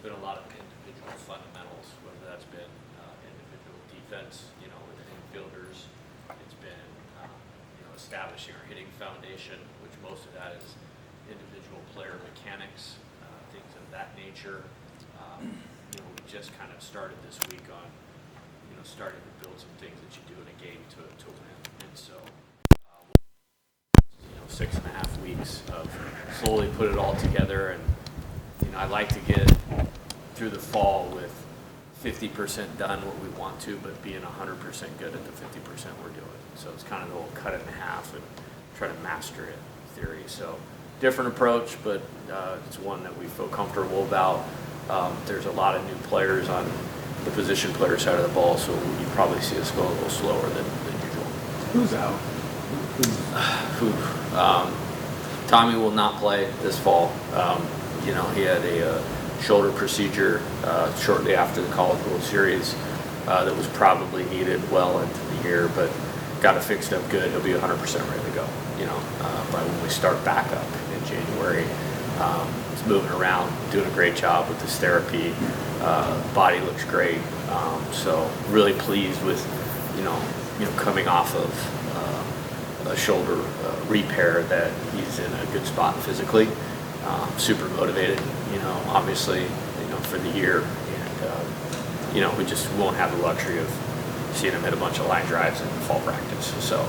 been a lot of individual fundamentals, whether that's been individual defense, with the infielders. It's been, establishing our hitting foundation, which most of that is individual player mechanics, things of that nature. We just kind of started this week on, starting to build some things that you do in a game to win. And so, 6.5 weeks of slowly put it all together. And, I'd like to get through the fall with 50% done what we want to, but being 100% good at the 50% we're doing. So it's kind of the whole cut it in half and try to master it theory. So different approach, but it's one that we feel comfortable about. There's a lot of new players on the position player side of the ball, so you probably see us go a little slower than usual. Who's out? Tommy will not play this fall. He had a shoulder procedure shortly after the College World Series that was probably needed well into the year, but got it fixed up good. He'll be 100% ready to go, by when we start back up in January. He's moving around, doing a great job with this therapy. Body looks great. So really pleased with, coming off of a shoulder repair that he's in a good spot physically. Super motivated, obviously, for the year. And, we just won't have the luxury of seeing him hit a bunch of line drives in fall practice. So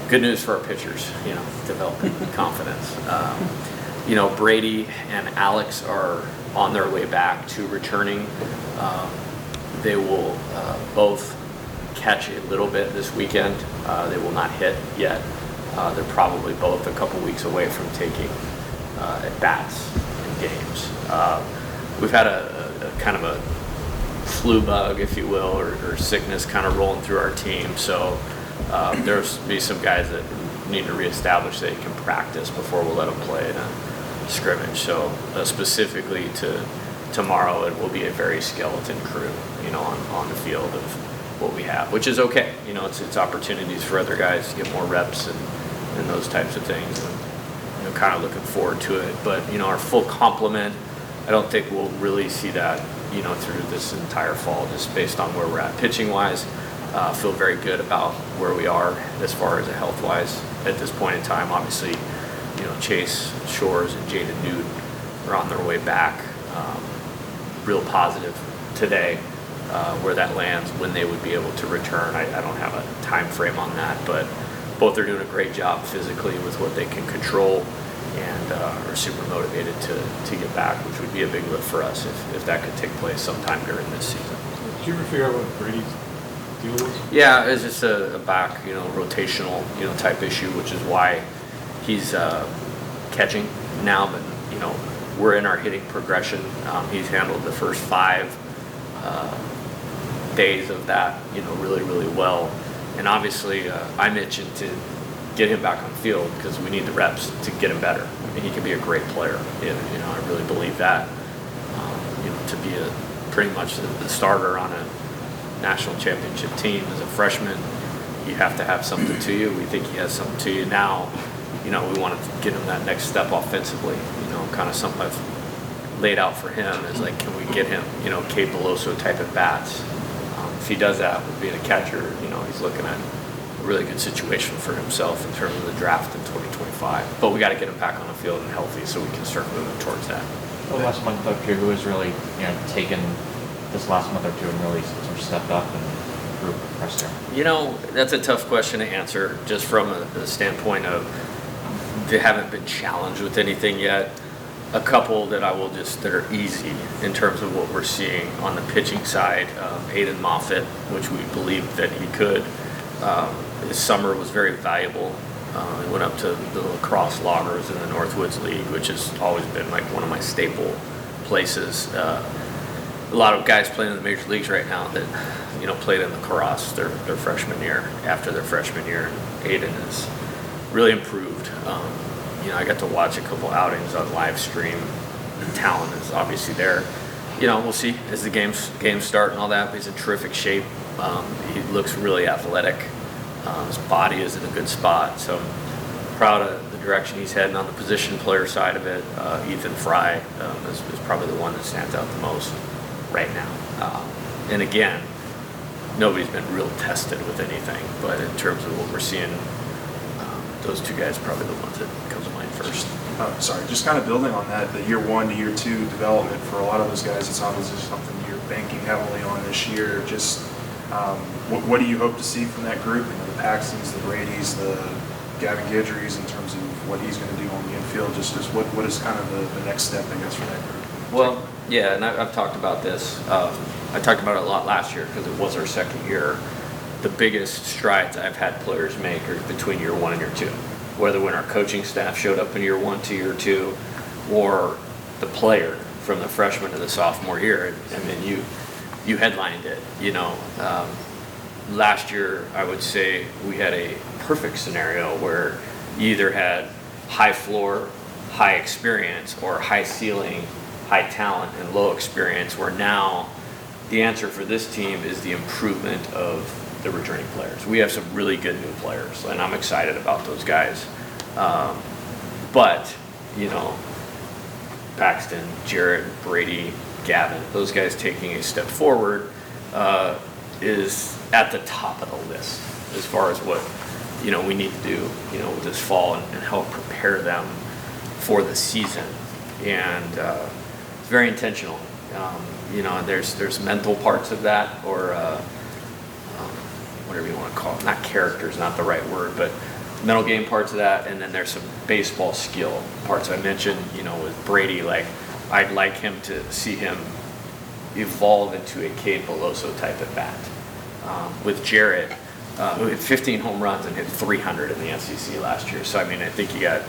good news for our pitchers, developing confidence. Brady and Alex are on their way back to returning. They will both catch a little bit this weekend. They will not hit yet. They're probably both a couple weeks away from taking at-bats in games. We've had a kind of a flu bug, if you will, or sickness kind of rolling through our team. So there's be some guys that need to reestablish they can practice before we'll let them play in a scrimmage. So specifically to tomorrow, it will be a very skeleton crew, on the field of what we have, which is okay. It's opportunities for other guys to get more reps and those types of things. And, kind of looking forward to it. But, our full complement, I don't think we'll really see that, through this entire fall, just based on where we're at pitching-wise. Feel very good about where we are as far as health-wise at this point in time. Obviously, Chase Shores and Jaden Newt are on their way back. Real positive today where that lands, when they would be able to return. I don't have a time frame on that, but both are doing a great job physically with what they can control, and are super motivated to get back, which would be a big lift for us if that could take place sometime during this season. Did you ever figure out what Brady's deal was? Yeah, it's just a back, rotational, type issue, which is why he's catching now. But we're in our hitting progression. He's handled the first 5 days of that, really, really well. And obviously, I'm itching to get him back on the field because we need the reps to get him better. And he can be a great player. I really believe that. To be pretty much the starter on a national championship team as a freshman, you have to have something to you. We think he has something to you now. We want to get him that next step offensively. Kind of something I've laid out for him is like, can we get him, Kate Beloso type at bats? If he does that with being a catcher, he's looking at a really good situation for himself in terms of the draft in 2025. But we got to get him back on the field and healthy so we can start moving towards that. The last month or two, who has really, taken this last month or two and really sort of stepped up and improved the pressure? That's a tough question to answer, just from a standpoint of they haven't been challenged with anything yet. A couple that that are easy in terms of what we're seeing on the pitching side. Aiden Moffitt, which we believed that he could. His summer was very valuable. He went up to the lacrosse loggers in the Northwoods League, which has always been like one of my staple places. A lot of guys playing in the major leagues right now that played in the lacrosse their freshman year, after their freshman year. Aiden has really improved. I got to watch a couple outings on live stream. The talent is obviously there. We'll see as the games start and all that. But he's in terrific shape. He looks really athletic. His body is in a good spot. So I'm proud of the direction he's heading on the position player side of it. Ethan Fry is probably the one that stands out the most right now. And again, nobody's been real tested with anything, but in terms of what we're seeing, those two guys are probably the ones that come to mind first. Sorry, just kind of building on that, the year 1 to year 2 development for a lot of those guys, it's obviously something you're banking heavily on this year. Just what do you hope to see from that group? The Paxtons, the Bradys, the Gavin Guidry's, in terms of what he's going to do on the infield. Just what is kind of the next step, I guess, for that group? Well, yeah, and I've talked about this. I talked about it a lot last year because it was our second year. The biggest strides I've had players make are between year 1 and year 2. Whether when our coaching staff showed up in year 1 to year 2, or the player from the freshman to the sophomore year. I mean, you headlined it. Last year I would say we had a perfect scenario where you either had high floor, high experience, or high ceiling, high talent, and low experience. Where now the answer for this team is the improvement of the returning players. We have some really good new players, and I'm excited about those guys. But, Paxton, Jarrett, Brady, Gavin, those guys taking a step forward is at the top of the list as far as what, we need to do, this fall and help prepare them for the season. And it's very intentional. There's mental parts of that, or whatever you want to call it. Not character is not the right word, but mental game parts of that, and then there's some baseball skill parts. I mentioned, with Brady, I'd like him to see him evolve into a Cade Beloso type at bat. With Jarrett, who hit 15 home runs and hit 300 in the SEC last year. So, I think you got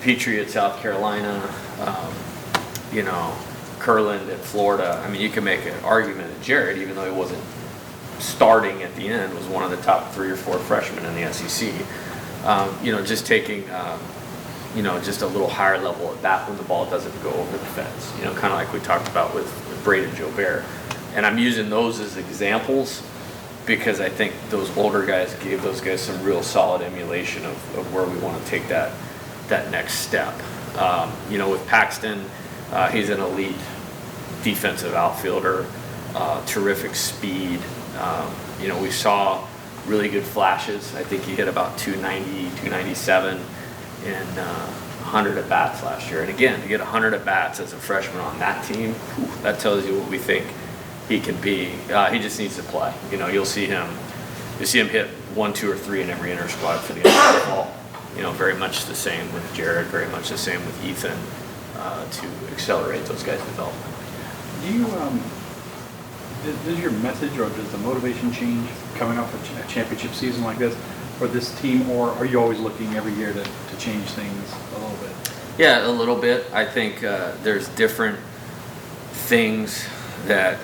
Petrie at South Carolina, Curland at Florida. You can make an argument that Jarrett, even though he wasn't starting at the end, was one of the top 3 or 4 freshmen in the SEC. Just taking, just a little higher level at bat when the ball doesn't go over the fence. Kind of like we talked about with Braden Jobert. And I'm using those as examples because I think those older guys gave those guys some real solid emulation of where we want to take that next step. With Paxton, he's an elite defensive outfielder, terrific speed. We saw really good flashes. I think he hit about 290, 297 in 100 at-bats last year. And again, to get 100 at-bats as a freshman on that team, that tells you what we think he can be. He just needs to play. You'll see him hit 1, 2, or 3 in every inter squad for the end of the fall. Very much the same with Jared, very much the same with Ethan, to accelerate those guys' development. Do you, does your message or does the motivation change coming off a championship season like this for this team, or are you always looking every year to change things a little bit? Yeah, a little bit. I think there's different things that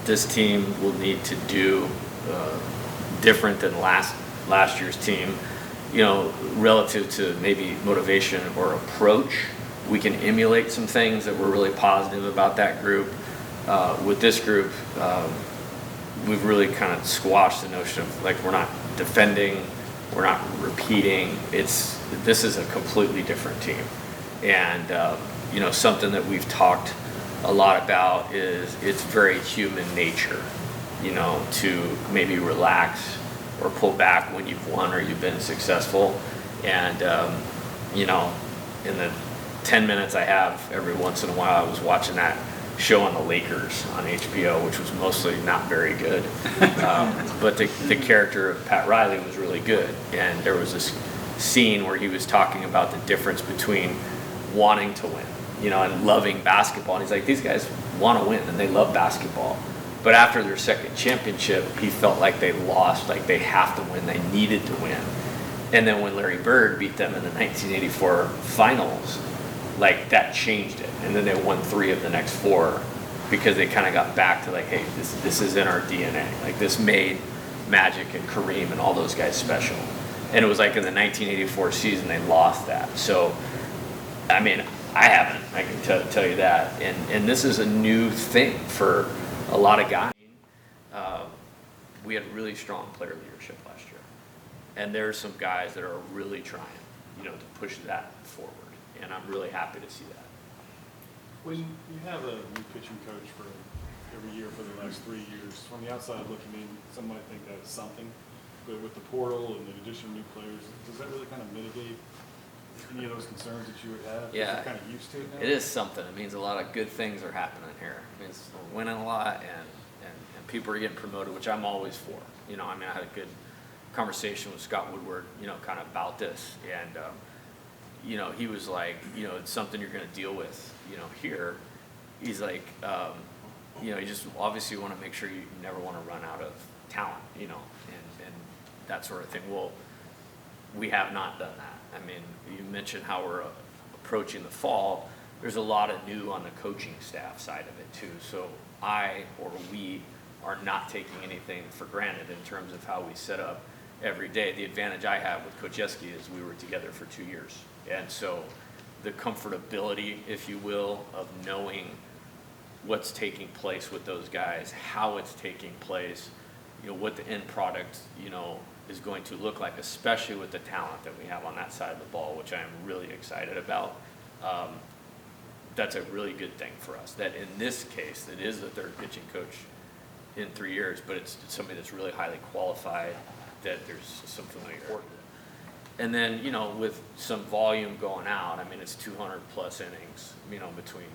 this team will need to do different than last year's team. Relative to maybe motivation or approach, we can emulate some things that were really positive about that group. With this group, we've really kind of squashed the notion of we're not defending, we're not repeating. This is a completely different team, and something that we've talked a lot about is it's very human nature, to maybe relax or pull back when you've won or you've been successful, and in the 10 minutes I have every once in a while, I was watching that show on the Lakers on HBO, which was mostly not very good. But the character of Pat Riley was really good. And there was this scene where he was talking about the difference between wanting to win, and loving basketball. And he's like, these guys want to win and they love basketball. But after their second championship, he felt like they lost, like they have to win, they needed to win. And then when Larry Bird beat them in the 1984 finals, that changed it. And then they won 3 of the next 4 because they kind of got back to hey, this is in our DNA. This made Magic and Kareem and all those guys special. And it was in the 1984 season they lost that. So, I haven't. I can tell you that. And this is a new thing for a lot of guys. We had really strong player leadership last year. And there's some guys that are really trying. to push that forward. And I'm really happy to see that. When you have a new pitching coach for every year for the last 3 years, from the outside looking in, some might think that is something. But with the portal and the addition of new players, does that really kind of mitigate any of those concerns that you would have? Yeah. You're kind of used to it now? It is something. It means a lot of good things are happening here. It means we're winning a lot, and people are getting promoted, which I'm always for. I had a good conversation with Scott Woodward, kind of about this. And, he was like, it's something you're going to deal with, here. He's like, you just obviously want to make sure you never want to run out of talent, and that sort of thing. Well, we have not done that. You mentioned how we're approaching the fall. There's a lot of new on the coaching staff side of it too. So we are not taking anything for granted in terms of how we set up every day. The advantage I have with Coach Yeski is we were together for 2 years. And so the comfortability, if you will, of knowing what's taking place with those guys, how it's taking place, what the end product, is going to look like, especially with the talent that we have on that side of the ball, which I am really excited about. That's a really good thing for us. That in this case, it is the third pitching coach in 3 years, but it's somebody that's really highly qualified, that there's some familiarity. And then, with some volume going out, it's 200 plus innings, between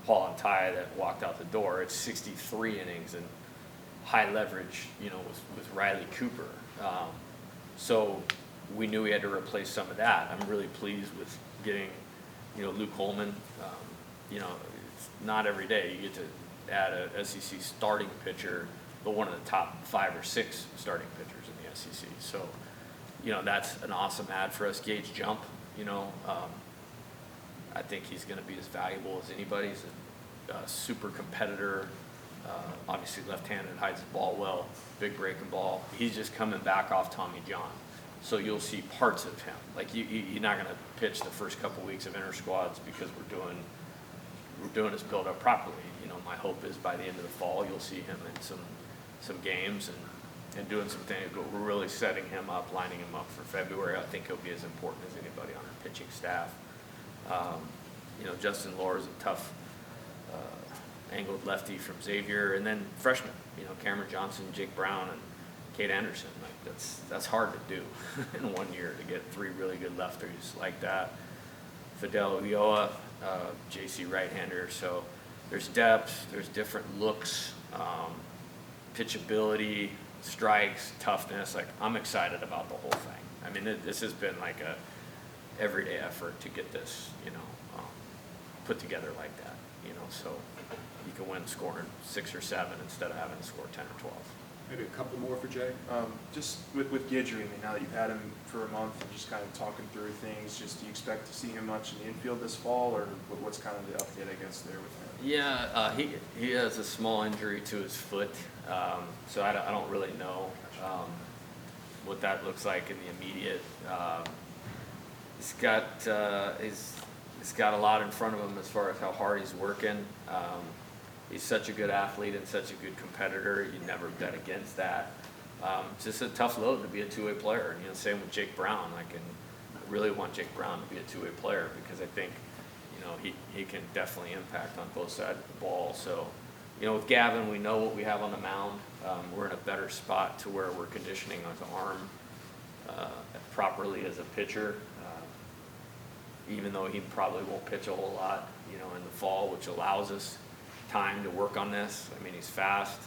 Paul and Ty that walked out the door. It's 63 innings and high leverage, with Riley Cooper. So we knew we had to replace some of that. I'm really pleased with getting, Luke Holman. It's not every day you get to add a SEC starting pitcher, but one of the top 5 or 6 starting pitchers in the SEC. So, that's an awesome add for us. Gage Jump, I think he's going to be as valuable as anybody. He's a super competitor. Obviously left-handed, hides the ball well, big breaking ball. He's just coming back off Tommy John. So you'll see parts of him. Like you're not going to pitch the first couple weeks of inter squads because we're doing this build up properly. My hope is by the end of the fall you'll see him in some games and doing some things, but we're really setting him up, lining him up for February. I think he'll be as important as anybody on our pitching staff. Justin Lohr is a tough angled lefty from Xavier, and then freshmen, Cameron Johnson, Jake Brown, and Kate Anderson. Like that's hard to do in 1 year, to get 3 really good lefties like that. Fidel Ulloa, JC right-hander. So there's depth, there's different looks, pitchability, strikes, toughness. Like I'm excited about the whole thing. This has been like a everyday effort to get this, put together like that. So you can win scoring 6 or 7 instead of having to score 10 or 12. Maybe a couple more for Jay. Just with Guidry, now that you've had him for a month and just kind of talking through things, do you expect to see him much in the infield this fall, or what's kind of the update, I guess, there with him? Yeah, he has a small injury to his foot, so I don't really know what that looks like in the immediate. He's got a lot in front of him as far as how hard he's working. He's such a good athlete and such a good competitor. You never bet against that. It's just a tough load to be a two-way player. Same with Jake Brown. I really want Jake Brown to be a two-way player because I think, he can definitely impact on both sides of the ball. So, with Gavin, we know what we have on the mound. We're in a better spot to where we're conditioning his arm properly as a pitcher. Even though he probably won't pitch a whole lot, in the fall, which allows us time to work on this. He's fast,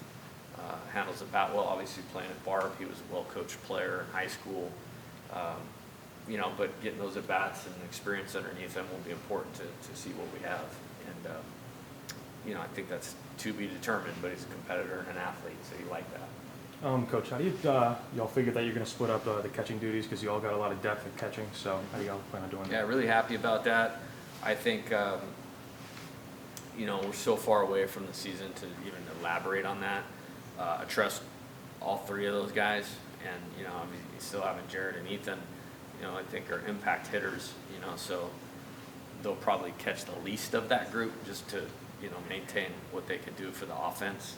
handles the bat well. Obviously playing at Barb, he was a well-coached player in high school. But getting those at-bats and experience underneath him will be important to see what we have. And, I think that's to be determined, but he's a competitor and an athlete, so you like that. Coach, how do y'all figure that you're going to split up the catching duties, because you all got a lot of depth at catching, so how do y'all plan on doing that? Yeah, really happy about that. I think, we're so far away from the season to even elaborate on that. I trust all 3 of those guys, and, you still having Jared and Ethan, I think are impact hitters, so they'll probably catch the least of that group just to, maintain what they can do for the offense.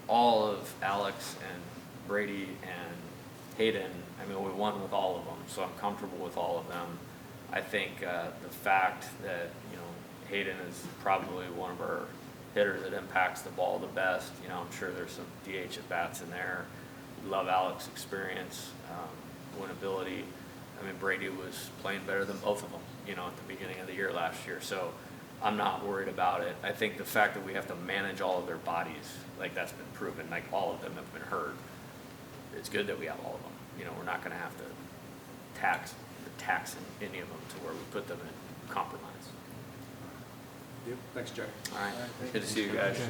All of Alex and Brady and Hayden, I mean, we won with all of them, so I'm comfortable with all of them. I think the fact that, Hayden is probably one of our hitters that impacts the ball the best. I'm sure there's some DH at bats in there. We love Alex's experience, winnability. I mean, Brady was playing better than both of them, at the beginning of the year last year. So I'm not worried about it. I think the fact that we have to manage all of their bodies, like that's been proven, like all of them have been hurt. It's good that we have all of them. We're not going to have to tax any of them to where we put them in compromise. Thanks, Jerry. All right. Good to see you guys.